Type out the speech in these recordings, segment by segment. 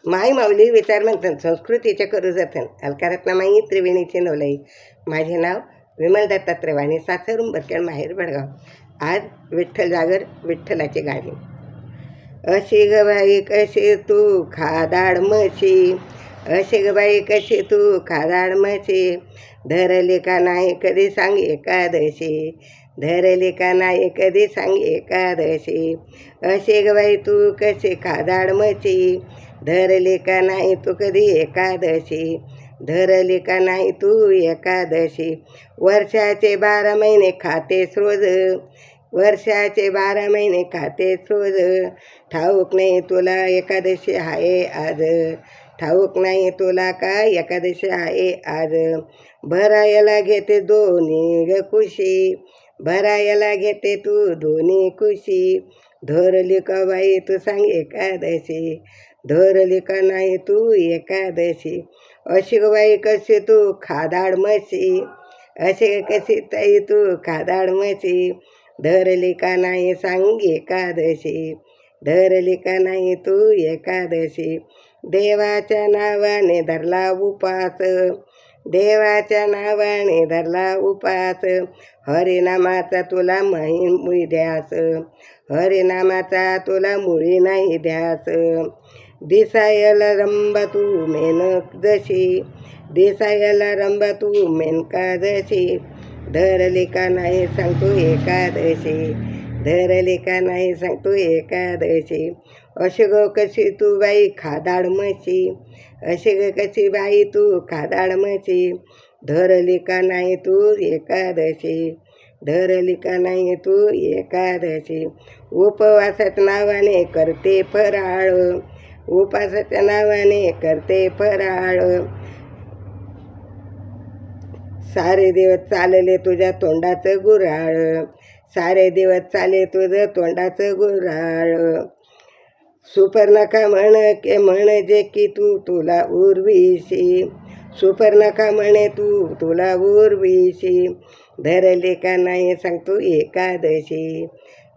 माई माऊली विचार म्हणतात संस्कृतीचे करू जतन अलकारत्नामाई त्रिवेणीचे नवलाई. माझे नाव विमल दत्तात्रय वाणी, सासर उंबरखेड, माहेर बडगाव. आज विठ्ठल जागर, विठ्ठलाची गाणी. अशी ग बाई कशी तू खादाड म्हशी, अशी ग बाई कशी तू खादाड म्हशी, धरली का नाही कधी सांग एकादशी, धरली का नाही कधी सांग एकादशी. अशी ग बाई तू कशी खादाड म्हशी, धरली का नाही तू कधी एकादशी, धरली का नाही तू एकादशी. वर्षाचे 12 महिने खातेस रोज, वर्षाचे 12 महिने खातेस रोज, ठाऊक नाही तुला एकादशी आहे आज, ठाऊक नाही तुला का एकादशी आहे आज. भरायला घेते दोन्ही ग कुशी, भरायला घेते तू दोन्ही कुशी, धरली का बाई तू सांग एकादशी, धरली का नाही तू एकादशी. अशी ग बाई कशी तू खादाड म्हशी, अशी कशी ताई तू खादाड म्हशी, धरली का नाही सांग एकादशी, धरली का नाही तू एकादशी. देवाच्या नावाने धरला उपास, देवाच्या नावाने धरला उपास, हरिनामाचा तुला मुळी ध्यास, हरिनामाचा तुला मुळी नाही ध्यास. दिसायला रंबा तू मेनक जशी, दिसायला रंबा तू मेनका जशी, धरली का नाही सांगतो एकादशी, धरली का नाही सांगतो एकादशी. अशी ग कशी तू बाई खादाड म्हशी, अशी ग कशी बाई तू खादाड म्हशी, धरली का नाही तू एकादशी, धरली का नाही तू एकादशी. उपवासाच्या नावाने करते फराळ, उपासाच्या नावाने करते फराळ, सारे दिवस चालले तुझ्या तोंडाचं गुऱ्हाळ, सारे दिवस चाले तुझं तोंडाचं गुऱ्हाळ. सुपर्णका म्हणजे की तू तुला उर्विशी, सुपर्णका म्हणे तू तुला उर्विशी, धरली का नाही सांगतो एकादशी,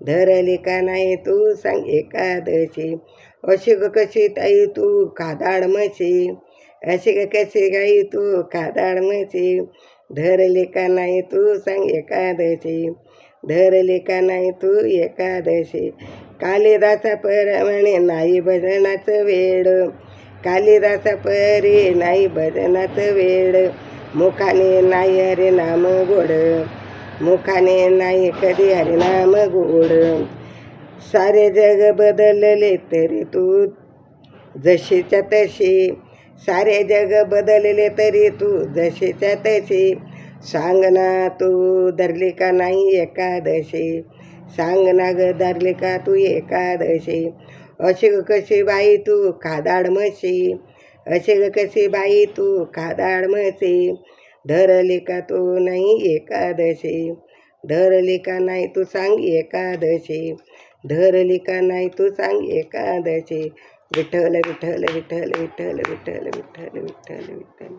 धरली का नाही तू सांग एकादशी. अशी ग कशी ताई तू खादाड म्हशी, अशी ग कशी गाई तू खादाड म्हशी, धरली का नाही तू सांग एकादशी, धरली का नाही तू एकादशी. कालिदासा म्हणे नाही भजनाचं वेड, कालिदासा परी नाही भजनाचं वेड, मुखाने नाही हरिनाम गोड, मुखाने नाही कधी हरिनाम गोड. सारे जग बदलले तरी तू जशीच्या तशी, सारे जग बदलले तरी तू जशीच्या तशी, सांग ना तू धरली का नाही एकादशी, सांग ना ग धरली का तू एकादशी. अशी ग कशी बाई तू खादाड म्हशी, अशी ग कशी बाई तू खादाड म्हशी, धरली का तू नाही एकादशी, धरली का नाही तू सांग एकादशी, धरली का नाही तू सांग एकादशी. विठ्ठल विठ्ठल विठ्ठल विठ्ठल विठ्ठल विठ्ठल विठ्ठल विठ्ठल.